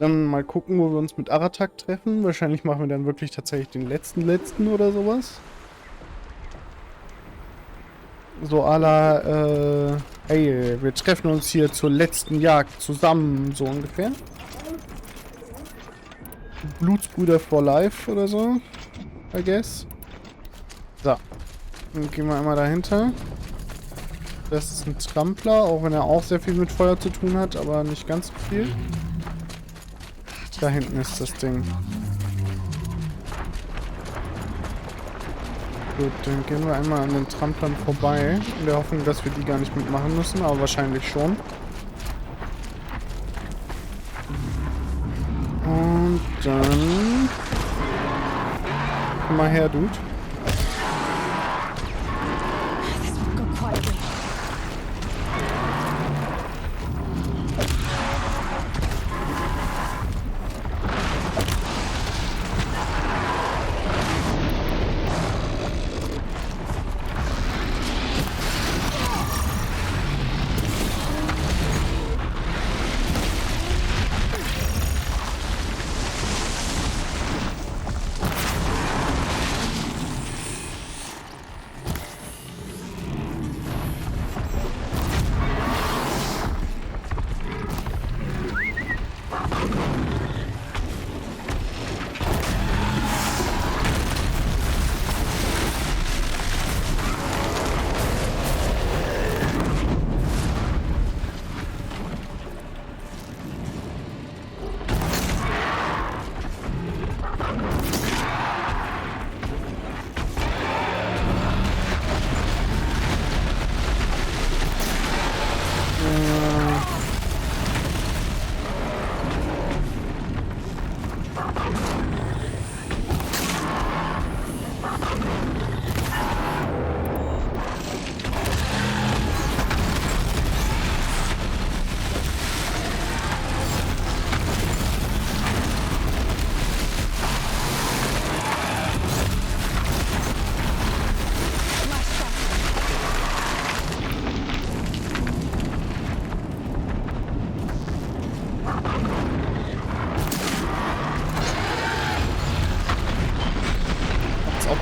Dann mal gucken, wo wir uns mit Aratak treffen. Wahrscheinlich machen wir dann wirklich tatsächlich den letzten oder sowas. So à la, hey, wir treffen uns hier zur letzten Jagd zusammen, so ungefähr. Blutsbrüder for life oder so, I guess. So, dann gehen wir einmal dahinter. Das ist ein Trampler, auch wenn er auch sehr viel mit Feuer zu tun hat, aber nicht ganz so viel. Da hinten ist das Ding. Gut, dann gehen wir einmal an den Tramplern vorbei. In der Hoffnung, dass wir die gar nicht mitmachen müssen, aber wahrscheinlich schon. Und dann... Komm mal her, Dude.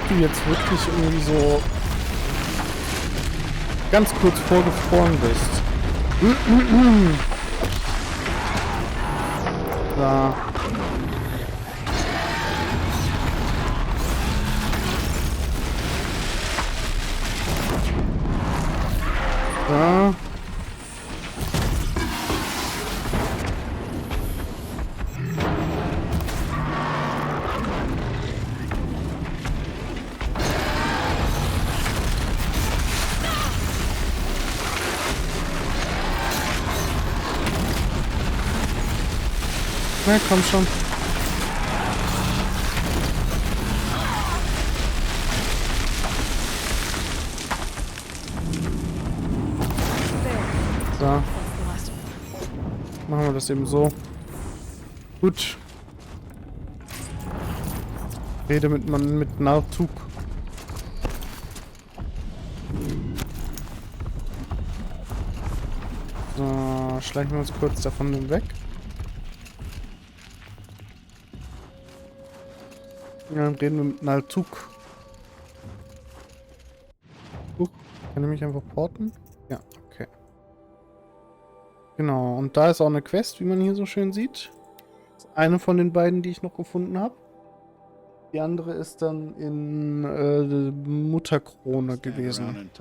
Du jetzt wirklich irgendwie so ganz kurz vorgefroren bist. Da. Da. Na, komm schon. So. Machen wir das eben so. Gut. Rede mit man mit Narzug. So, schleichen wir uns kurz davon weg. Ja, dann reden wir mit Nalzug. Kann ich mich einfach porten? Ja, okay. Genau, und da ist auch eine Quest, wie man hier so schön sieht. Das ist eine von den beiden, die ich noch gefunden habe. Die andere ist dann in Mutterkrone gewesen. Die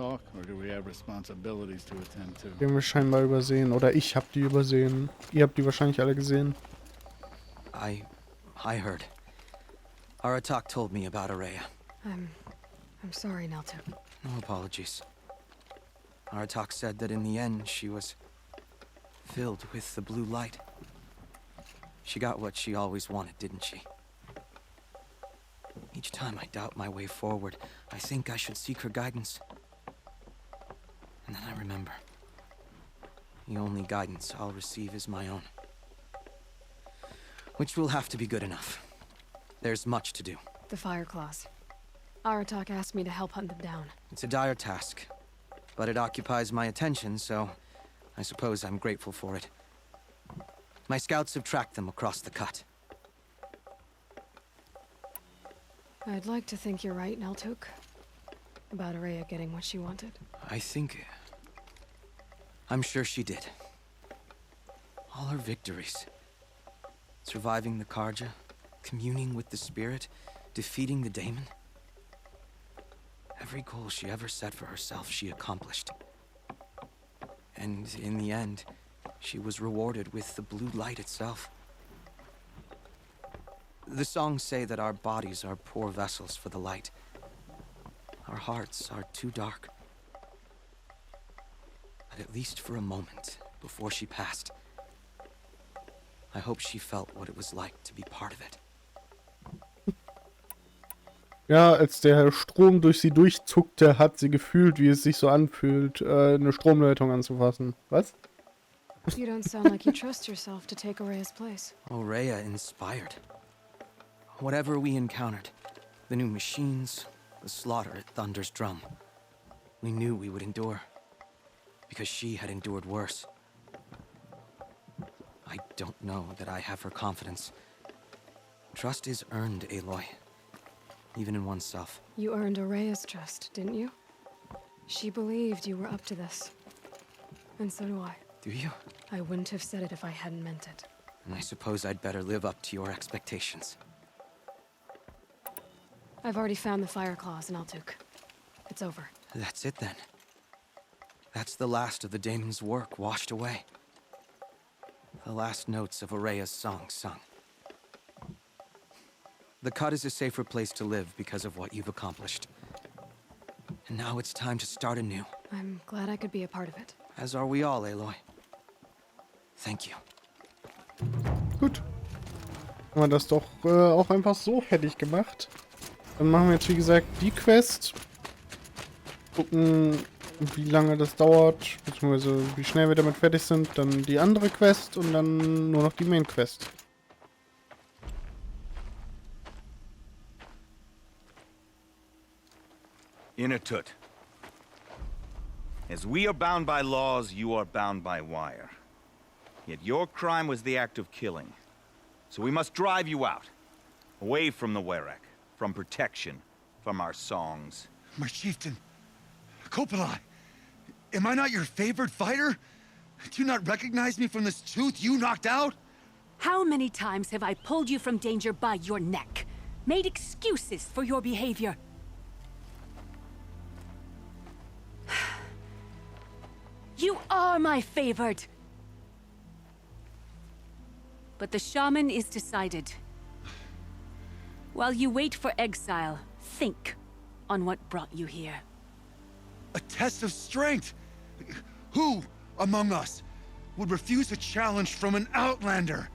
haben wir scheinbar übersehen. Oder ich habe die übersehen. Ihr habt die wahrscheinlich alle gesehen. I heard. Aratak told me about Araya. I'm sorry, Naltuk. No apologies. Aratak said that in the end she was filled with the blue light. She got what she always wanted, didn't she? Each time I doubt my way forward, I think I should seek her guidance. And then I remember. The only guidance I'll receive is my own. Which will have to be good enough. There's much to do. The fire claws. Aratak asked me to help hunt them down. It's a dire task, but it occupies my attention, so I suppose I'm grateful for it. My scouts have tracked them across the cut. I'd like to think you're right, Naltuk. About Araya getting what she wanted. I'm sure she did. All her victories. Surviving the Karja, communing with the spirit, defeating the daemon. Every goal she ever set for herself, she accomplished. And in the end, she was rewarded with the blue light itself. The songs say that our bodies are poor vessels for the light. Our hearts are too dark. But at least for a moment, before she passed, I hope she felt what it was like to be part of it. Ja, als der Strom durch sie durchzuckte, hat sie gefühlt, wie es sich so anfühlt, eine Stromleitung anzufassen. Was? You don't sound like you trust yourself to take Araya's place. Rhea inspired. Whatever we encountered, the new machines, the slaughter at Thunder's drum, we knew we would endure, because she had endured worse. I don't know that I have her confidence. Trust is earned, Aloy, even in oneself. You earned Araya's trust, didn't you? She believed you were up to this. And so do I. Do you? I wouldn't have said it if I hadn't meant it. And I suppose I'd better live up to your expectations. I've already found the fire claws in Altuk. It's over. That's it then. That's the last of the daemon's work washed away. The last notes of Araya's song sung. The cut is a safer place to live because of what you've accomplished. And now it's time to start anew. I'm glad I could be a part of it. As are we all, Aloy. Thank you. Gut. Haben wir das doch auch einfach so fertig gemacht. Dann machen wir jetzt, wie gesagt, die Quest. Gucken, wie lange das dauert, beziehungsweise wie schnell wir damit fertig sind. Dann die andere Quest und dann nur noch die Main Quest. Inatut. As we are bound by laws, you are bound by wire. Yet your crime was the act of killing. So we must drive you out. Away from the Werek, from protection, from our songs. My chieftain, Kopalai, am I not your favored fighter? Do you not recognize me from this tooth you knocked out? How many times have I pulled you from danger by your neck? Made excuses for your behavior? You are my favored! But the shaman is decided. While you wait for exile, think on what brought you here. A test of strength! Who among us would refuse a challenge from an outlander?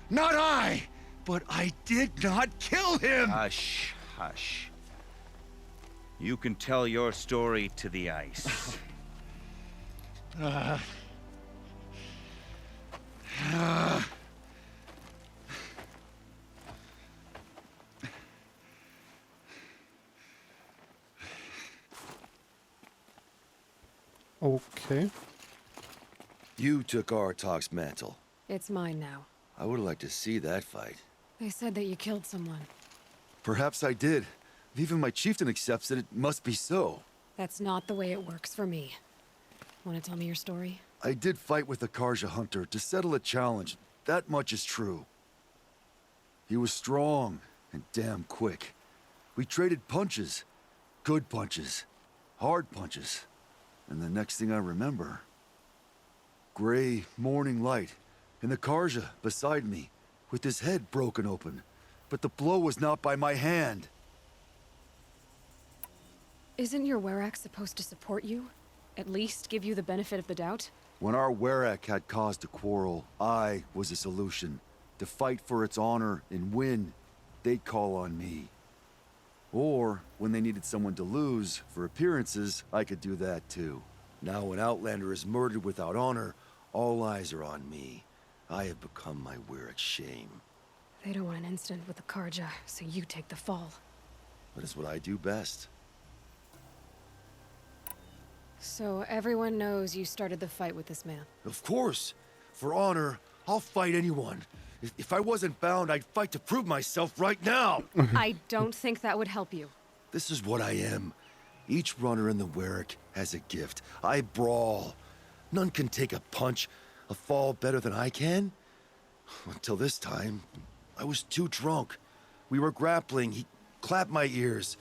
Not I! But I did not kill him! Hush, hush. You can tell your story to the ice. Okay. You took Artok's mantle. It's mine now. I would like to see that fight. They said that you killed someone. Perhaps I did. If even my chieftain accepts it, it must be so. That's not the way it works for me. Want to tell me your story? I did fight with the Karja hunter to settle a challenge. That much is true. He was strong and damn quick. We traded punches. Good punches. Hard punches. And the next thing I remember... gray morning light, and the Karja beside me, with his head broken open. But the blow was not by my hand. Isn't your Werek supposed to support you? At least give you the benefit of the doubt? When our Werek had caused a quarrel, I was a solution. To fight for its honor and win, they'd call on me. Or, when they needed someone to lose, for appearances, I could do that too. Now an outlander is murdered without honor, all eyes are on me. I have become my Werek's shame. They don't want an incident with the Karja, so you take the fall. That is what I do best. So everyone knows you started the fight with this man. Of course! For honor, I'll fight anyone. If I wasn't bound, I'd fight to prove myself right now. I don't think that would help you. This is what I am. Each runner in the Werrick has a gift. I brawl. None can take a punch, a fall better than I can. Until this time, I was too drunk. We were grappling. He clapped my ears.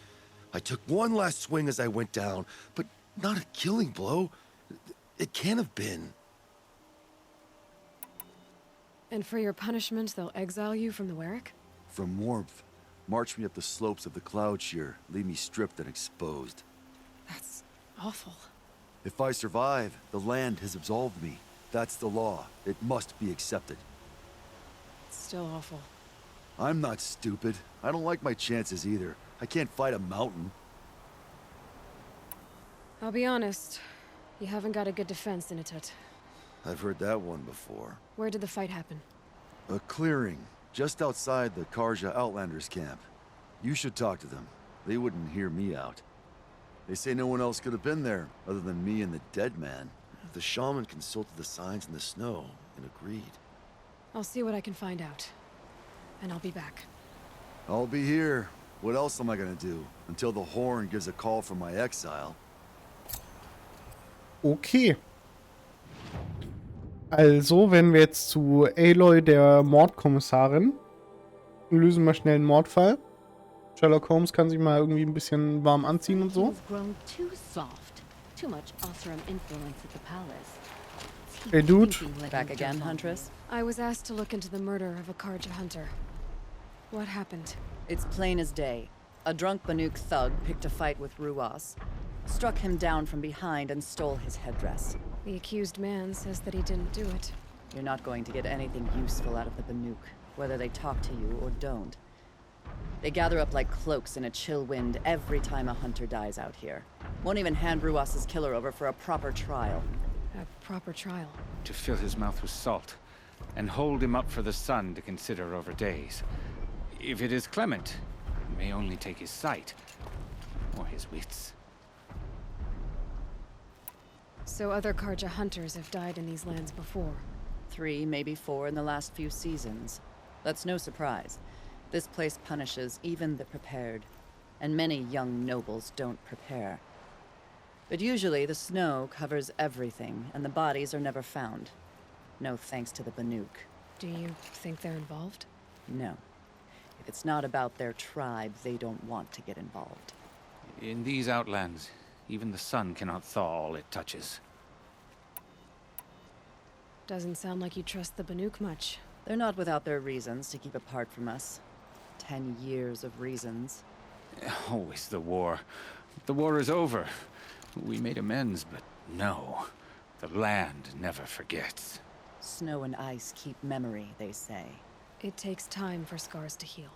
I took one last swing as I went down, but not a killing blow. It can't have been. And for your punishment, they'll exile you from the Werrick? From warmth, march me up the slopes of the cloud shear, leave me stripped and exposed. That's awful. If I survive, the land has absolved me. That's the law. It must be accepted. It's still awful. I'm not stupid. I don't like my chances either. I can't fight a mountain. I'll be honest. You haven't got a good defense, Initut. I've heard that one before. Where did the fight happen? A clearing, just outside the Karja Outlanders camp. You should talk to them. They wouldn't hear me out. They say no one else could have been there, other than me and the dead man. The shaman consulted the signs in the snow and agreed. I'll see what I can find out. And I'll be back. I'll be here. What else am I gonna do? Until the horn gives a call from my exile. Okay. Also, wenn wir jetzt zu Aloy, der Mordkommissarin, lösen mal schnell einen Mordfall. Sherlock Holmes kann sich mal irgendwie ein bisschen warm anziehen und so. Hey, dude. Back again, Huntress? I was asked to look into the murder of a Karja hunter. What happened? It's plain as day. A drunk Banuk thug picked a fight with Ruas, struck him down from behind and stole his headdress. The accused man says that he didn't do it. You're not going to get anything useful out of the Banuk, whether they talk to you or don't. They gather up like cloaks in a chill wind every time a hunter dies out here. Won't even hand Ruas's killer over for a proper trial. A proper trial. To fill his mouth with salt, and hold him up for the sun to consider over days. If it is clement, he may only take his sight, or his wits. So other Karja hunters have died in these lands before. 3, maybe 4 in the last few seasons. That's no surprise. This place punishes even the prepared, and many young nobles don't prepare. But usually the snow covers everything, and the bodies are never found. No thanks to the Banuk. Do you think they're involved? No. If it's not about their tribe, they don't want to get involved. In these outlands, even the sun cannot thaw all it touches. Doesn't sound like you trust the Banuk much. They're not without their reasons to keep apart from us. 10 years of reasons. Always the war. The war is over. We made amends, but no. The land never forgets. Snow and ice keep memory, they say. It takes time for scars to heal.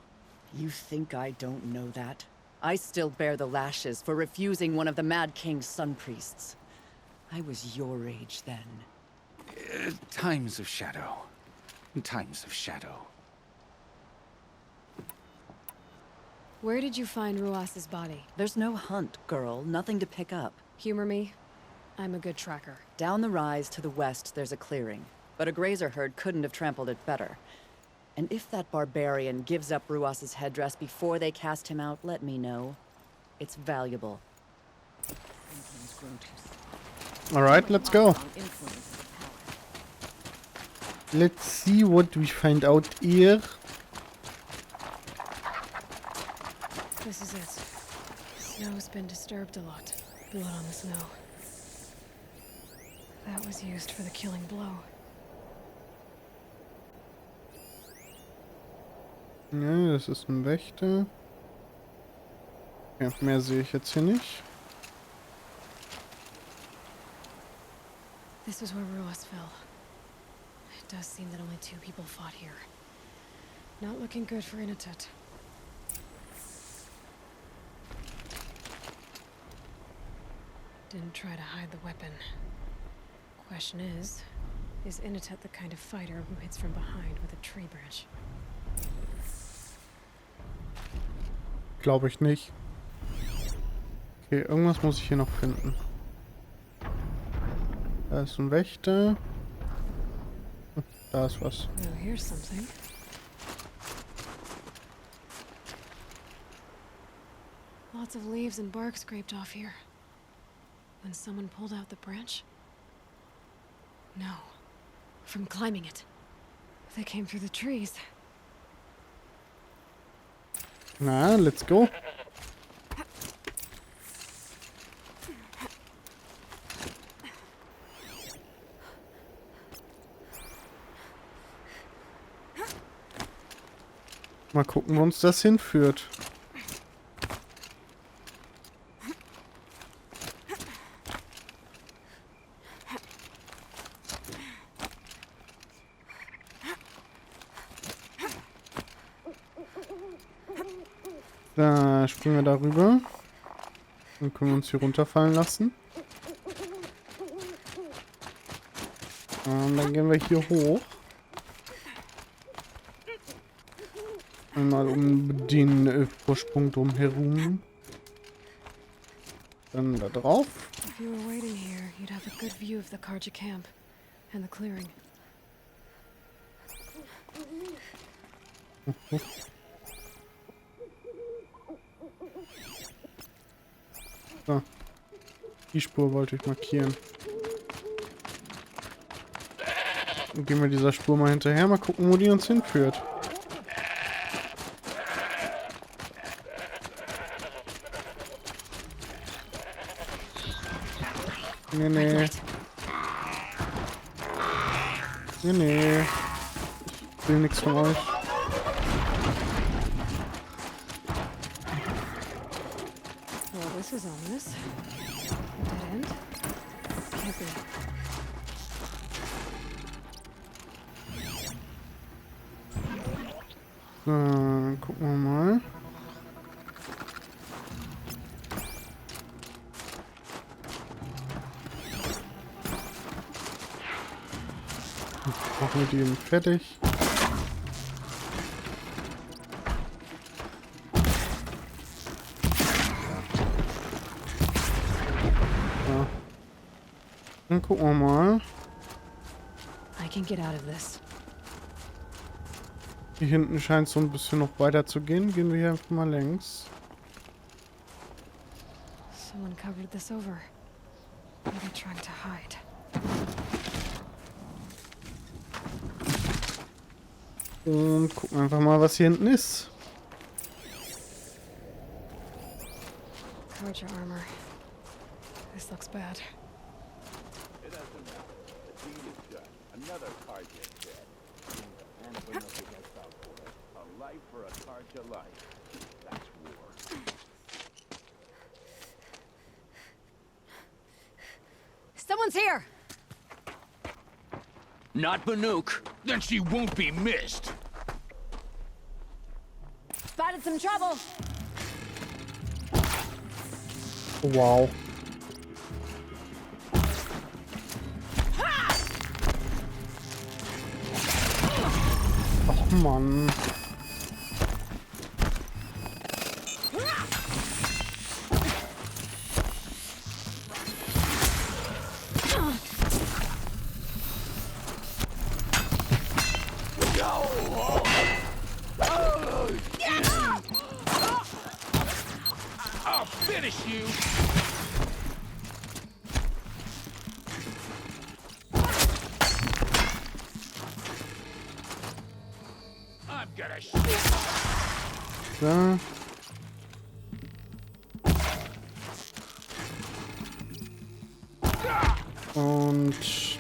You think I don't know that? I still bear the lashes for refusing one of the Mad King's sun priests. I was your age then. Times of shadow. Times of shadow. Where did you find Ruas's body? There's no hunt, girl. Nothing to pick up. Humor me. I'm a good tracker. Down the rise to the west, there's a clearing. But a grazer herd couldn't have trampled it better. And if that barbarian gives up Ruas's headdress before they cast him out, let me know. It's valuable. Alright, let's go. Let's see what we find out here. This is it. Snow's been disturbed a lot. Blood on the snow. That was used for the killing blow. Ja, das ist ein Wächter. Ja, mehr sehe ich jetzt hier nicht. This is where Ruas fell. It does seem that only 2 people fought here. Not looking good for Initut. Didn't try to hide the weapon. Question is Initut the kind of fighter who hits from behind with a tree branch? Glaube ich nicht. Okay, irgendwas muss ich hier noch finden. Da ist ein Wächter. Da ist was. Oh, here's something. Lots of leaves and bark scraped off here. When someone pulled out the branch? No. From climbing it. They came through the trees. Na, let's go. Mal gucken, wo uns das hinführt. Da springen wir darüber. Dann können wir uns hier runterfallen lassen. Und dann gehen wir hier hoch. Einmal um den Vorsprung drumherum. Dann da drauf. If you were waiting here, you'd have a good view of the Karja camp and the clearing. So. Die Spur wollte ich markieren. Dann gehen wir dieser Spur mal hinterher, mal gucken, wo die uns hinführt. Nee, nee. Nee, nee. Ich will nichts von euch. Well, this is ominous. Dead end? Can't be. So, gucken wir mal. Machen wir die eben fertig. So. Dann gucken wir mal. I can get out of this. Hier hinten scheint es so ein bisschen noch weiter zu gehen. Gehen wir hier einfach mal längs. Someone covered this over. Maybe trying to hide. Und gucken einfach mal, was hier hinten ist. Karja armor. This looks bad. Another Karja dead. And for nothing else out for it. A life for a Karja life. That's war. Someone's here! Not Banuk. Then she won't be missed. Spotted some trouble! Wow. Ach Mann. I'll finish you. I'm gonna shoot. So. Und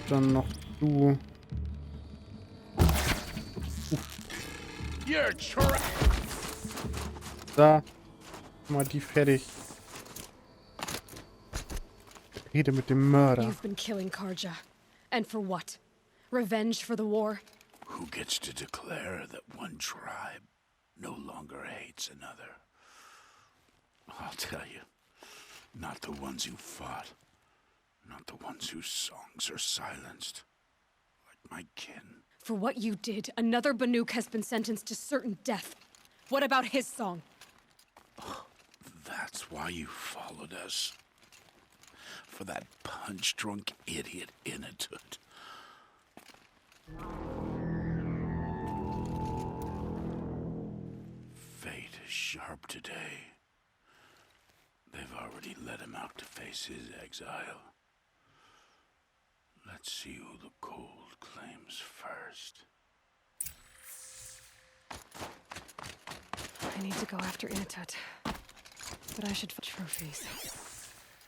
dann noch du. You're trapped. Da. Mal die fertig. Rede mit dem Mörder. You've been killing Karja. And for what? Revenge for the war? Who gets to declare that one tribe no longer hates another? I'll tell you, not the ones who fought, not the ones whose songs are silenced, like my kin. For what you did, another Banuk has been sentenced to certain death. What about his song? That's why you followed us. For that punch-drunk idiot Initut. sharp today. They've already let him out to face his exile. Let's see who the cold claims first. I need to go after Initut. But I should find trophies.